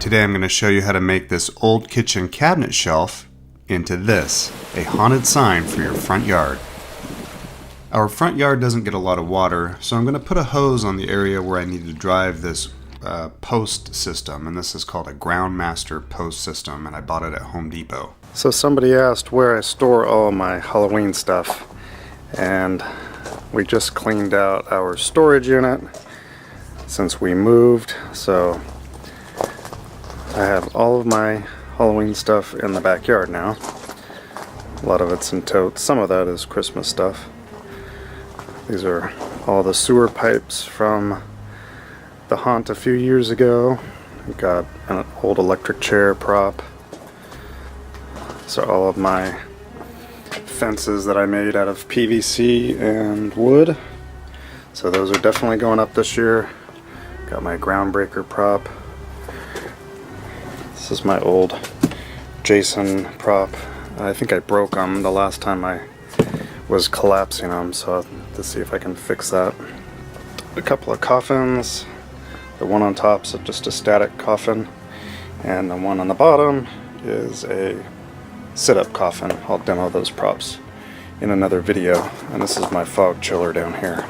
Today I'm going to show you how to make this old kitchen cabinet shelf into this, a haunted sign for your front yard. Our front yard doesn't get a lot of water, so I'm going to put a hose on the area where I need to drive this post system, and this is called a Groundmaster post system, and I bought it at Home Depot. So somebody asked where I store all my Halloween stuff, and we just cleaned out our storage unit since we moved, so I have all of my Halloween stuff in the backyard now. A lot of it's in totes. Some of that is Christmas stuff. These are all the sewer pipes from the haunt a few years ago. We've got an old electric chair prop. So all of my fences that I made out of PVC and wood. So those are definitely going up this year. Got my Groundbreaker prop. This is my old Jason prop. I think I broke them the last time I was collapsing them, so I'll have to see if I can fix that. A couple of coffins. The one on top is just a static coffin, and the one on the bottom is a sit-up coffin. I'll demo those props in another video. And this is my fog chiller down here.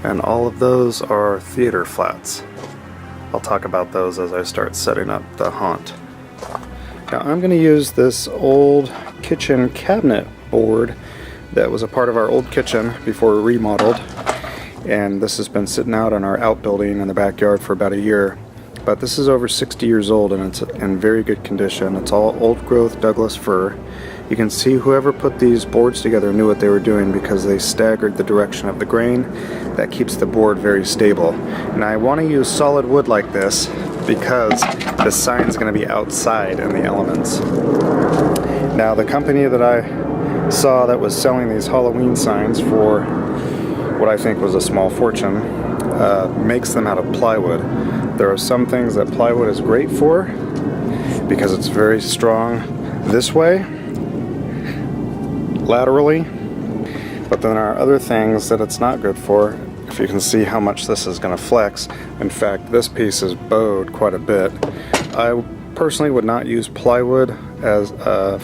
And all of those are theater flats. I'll talk about those as I start setting up the haunt. Now I'm going to use this old kitchen cabinet board that was a part of our old kitchen before we remodeled, and this has been sitting out in our outbuilding in the backyard for about a year. But this is over 60 years old and it's in very good condition. It's all old growth Douglas fir. You can see whoever put these boards together knew what they were doing because they staggered the direction of the grain. That keeps the board very stable. And I want to use solid wood like this because the sign's going to be outside in the elements. Now the company that I saw that was selling these Halloween signs for what I think was a small fortune makes them out of plywood. There are some things that plywood is great for because it's very strong this way, laterally, but then there are other things that it's not good for. If you can see how much this is going to flex, in fact this piece is bowed quite a bit. I personally would not use plywood as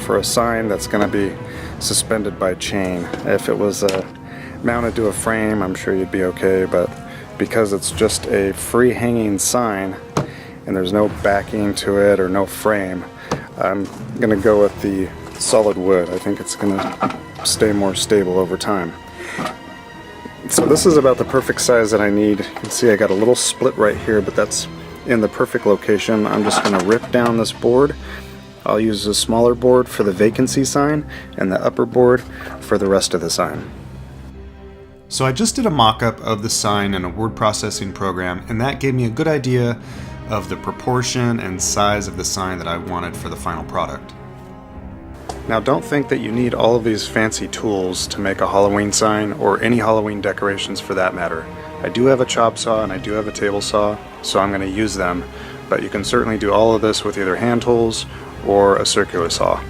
for a sign that's going to be suspended by chain. If it was mounted to a frame, I'm sure you'd be okay, but because it's just a free hanging sign and there's no backing to it or no frame, I'm going to go with the solid wood. I think it's going to stay more stable over time. So this is about the perfect size that I need. You can see I got a little split right here, but that's in the perfect location. I'm just going to rip down this board. I'll use a smaller board for the vacancy sign and the upper board for the rest of the sign. So I just did a mock-up of the sign in a word processing program, and that gave me a good idea of the proportion and size of the sign that I wanted for the final product. Now don't think that you need all of these fancy tools to make a Halloween sign, or any Halloween decorations for that matter. I do have a chop saw and I do have a table saw, so I'm going to use them, but you can certainly do all of this with either hand tools or a circular saw.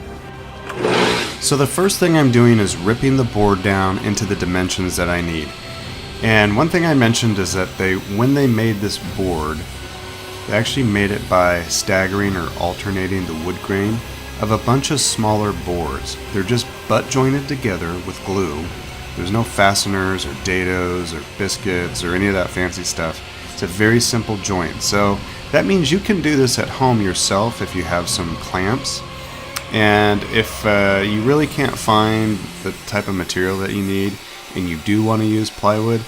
So the first thing I'm doing is ripping the board down into the dimensions that I need. And one thing I mentioned is that when they made this board, they actually made it by staggering or alternating the wood grain of a bunch of smaller boards. They're just butt jointed together with glue. There's no fasteners or dados or biscuits or any of that fancy stuff. It's a very simple joint. So that means you can do this at home yourself if you have some clamps. And if you really can't find the type of material that you need and you do want to use plywood,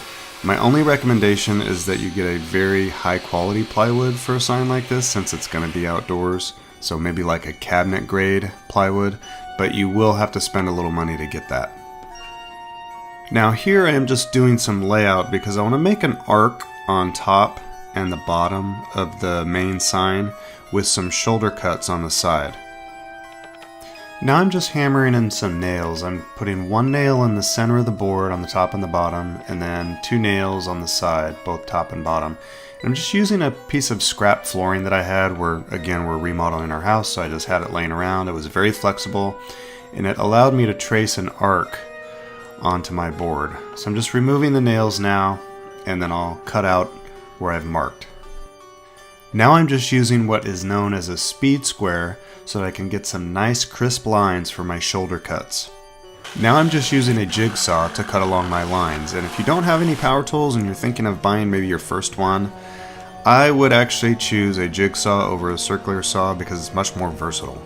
my only recommendation is that you get a very high quality plywood for a sign like this, since it's going to be outdoors. So maybe like a cabinet grade plywood, but you will have to spend a little money to get that. Now here I am just doing some layout because I want to make an arc on top and the bottom of the main sign with some shoulder cuts on the side. Now I'm just hammering in some nails. I'm putting one nail in the center of the board on the top and the bottom, and then two nails on the side, both top and bottom. And I'm just using a piece of scrap flooring that I had. We're remodeling our house, so I just had it laying around. It was very flexible, and it allowed me to trace an arc onto my board. So I'm just removing the nails now, and then I'll cut out where I've marked. Now I'm just using what is known as a speed square so that I can get some nice crisp lines for my shoulder cuts. Now I'm just using a jigsaw to cut along my lines, and if you don't have any power tools and you're thinking of buying maybe your first one, I would actually choose a jigsaw over a circular saw because it's much more versatile.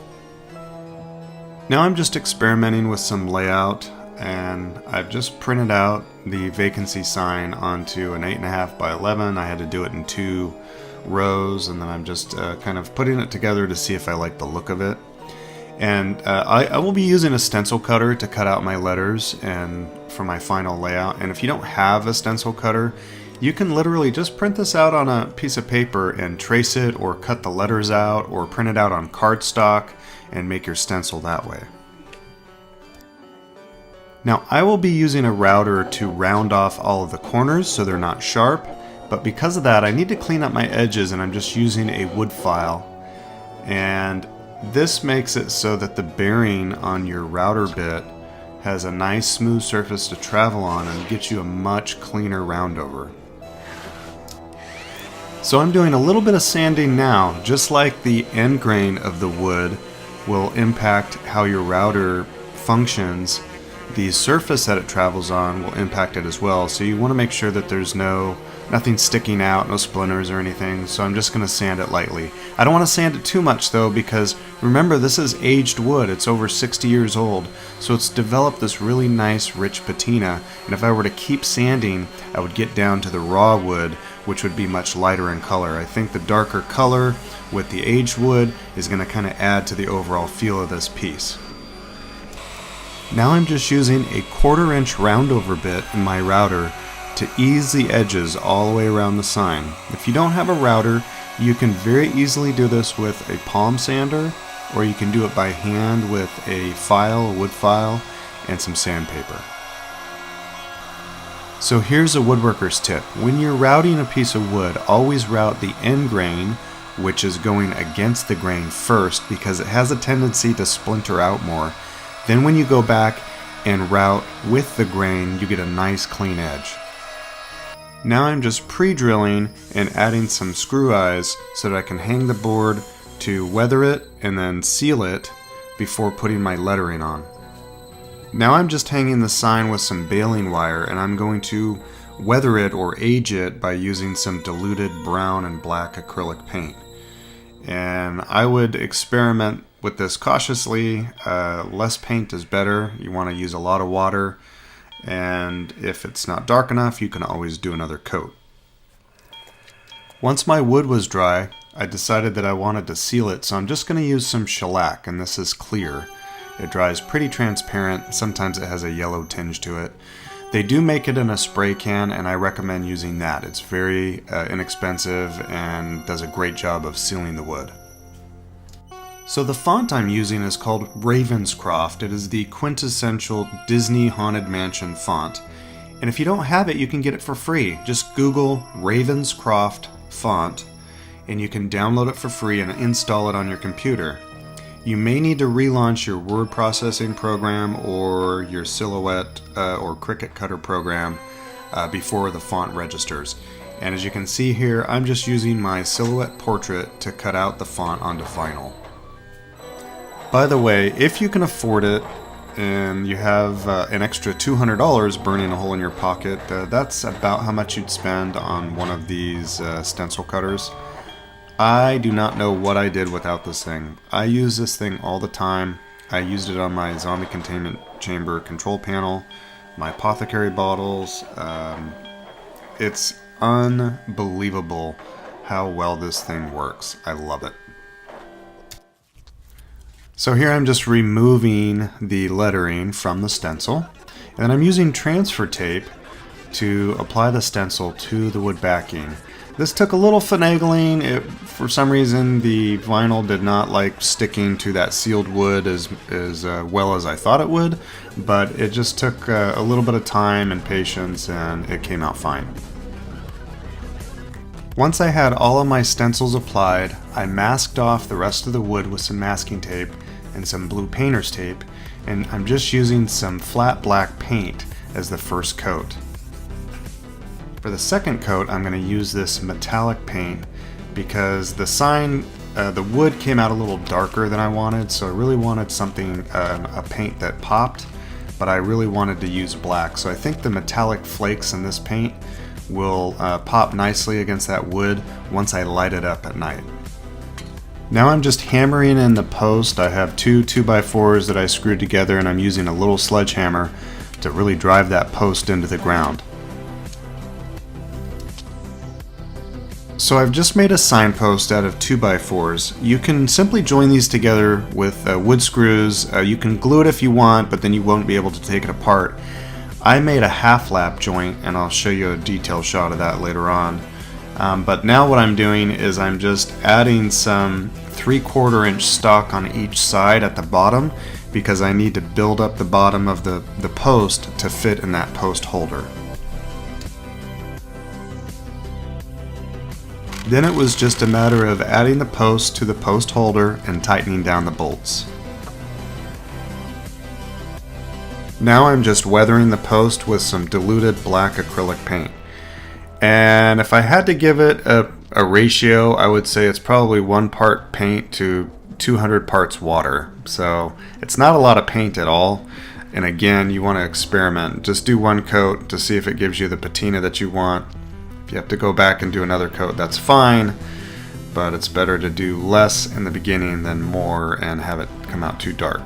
Now I'm just experimenting with some layout, and I've just printed out the vacancy sign onto an 8.5 by 11. I had to do it in 2 rows, and then I'm just kind of putting it together to see if I like the look of it. And I will be using a stencil cutter to cut out my letters and for my final layout. And if you don't have a stencil cutter, you can literally just print this out on a piece of paper and trace it, or cut the letters out, or print it out on cardstock and make your stencil that way. Now I will be using a router to round off all of the corners so they're not sharp, but because of that I need to clean up my edges, and I'm just using a wood file. And this makes it so that the bearing on your router bit has a nice smooth surface to travel on and gets you a much cleaner roundover. So I'm doing a little bit of sanding now. Just like the end grain of the wood will impact how your router functions, the surface that it travels on will impact it as well. So you want to make sure that there's nothing sticking out, no splinters or anything. So I'm just going to sand it lightly. I don't want to sand it too much though, because remember, this is aged wood. It's over 60 years old. So it's developed this really nice rich patina. And if I were to keep sanding, I would get down to the raw wood, which would be much lighter in color. I think the darker color with the aged wood is going to kind of add to the overall feel of this piece. Now I'm just using a 1/4 inch roundover bit in my router to ease the edges all the way around the sign. If you don't have a router, you can very easily do this with a palm sander, or you can do it by hand with a wood file, and some sandpaper. So here's a woodworker's tip. When you're routing a piece of wood, always route the end grain, which is going against the grain first, because it has a tendency to splinter out more. Then when you go back and route with the grain, you get a nice clean edge. Now I'm just pre-drilling and adding some screw eyes so that I can hang the board to weather it and then seal it before putting my lettering on. Now I'm just hanging the sign with some baling wire, and I'm going to weather it or age it by using some diluted brown and black acrylic paint. And I would experiment with this cautiously. Less paint is better. You want to use a lot of water, and if it's not dark enough, you can always do another coat. Once my wood was dry, I decided that I wanted to seal it, so I'm just going to use some shellac, and this is clear. It dries pretty transparent. Sometimes it has a yellow tinge to it. They do make it in a spray can, and I recommend using that. It's very inexpensive and does a great job of sealing the wood. So the font I'm using is called Ravenscroft. It is the quintessential Disney Haunted Mansion font. And if you don't have it, you can get it for free. Just Google Ravenscroft font, and you can download it for free and install it on your computer. You may need to relaunch your word processing program or your Silhouette or Cricut Cutter program before the font registers. And as you can see here, I'm just using my Silhouette Portrait to cut out the font onto vinyl. By the way, if you can afford it and you have an extra $200 burning a hole in your pocket, that's about how much you'd spend on one of these stencil cutters. I do not know what I did without this thing. I use this thing all the time. I used it on my zombie containment chamber control panel, my apothecary bottles. It's unbelievable how well this thing works. I love it. So here I'm just removing the lettering from the stencil, and then I'm using transfer tape to apply the stencil to the wood backing. This took a little finagling. For some reason, the vinyl did not like sticking to that sealed wood as well as I thought it would, but it just took a little bit of time and patience, and it came out fine. Once I had all of my stencils applied, I masked off the rest of the wood with some masking tape and some blue painter's tape, and I'm just using some flat black paint as the first coat. For the second coat, I'm going to use this metallic paint because the sign, the wood came out a little darker than I wanted, so I really wanted something, a paint that popped, but I really wanted to use black. So I think the metallic flakes in this paint will pop nicely against that wood once I light it up at night. Now I'm just hammering in the post. I have two 2x4s that I screwed together, and I'm using a little sledgehammer to really drive that post into the ground. So I've just made a signpost out of 2x4s. You can simply join these together with wood screws. You can glue it if you want, but then you won't be able to take it apart. I made a half lap joint, and I'll show you a detailed shot of that later on. But now what I'm doing is I'm just adding some 3/4 inch stock on each side at the bottom, because I need to build up the bottom of the post to fit in that post holder. Then it was just a matter of adding the post to the post holder and tightening down the bolts. Now I'm just weathering the post with some diluted black acrylic paint. And if I had to give it a ratio, I would say it's probably 1 part paint to 200 parts water. So it's not a lot of paint at all. And again, you want to experiment. Just do 1 coat to see if it gives you the patina that you want. If you have to go back and do another coat, that's fine. But it's better to do less in the beginning than more and have it come out too dark.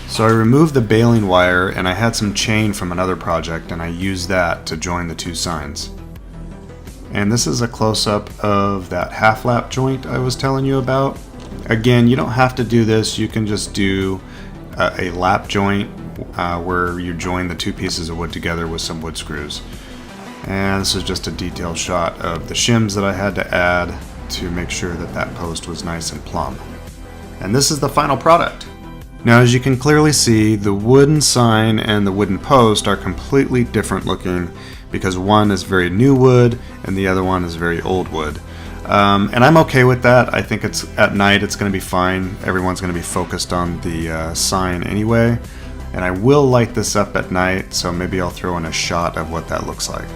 So I removed the baling wire, and I had some chain from another project, and I used that to join the 2 signs. And this is a close-up of that half lap joint I was telling you about. Again, you don't have to do this. You can just do a lap joint where you join the 2 pieces of wood together with some wood screws. And this is just a detailed shot of the shims that I had to add to make sure that that post was nice and plumb. And this is the final product. Now, as you can clearly see, the wooden sign and the wooden post are completely different looking, because one is very new wood and the other one is very old wood. And I'm okay with that. I think it's at night it's going to be fine. Everyone's going to be focused on the sign anyway. And I will light this up at night, so maybe I'll throw in a shot of what that looks like.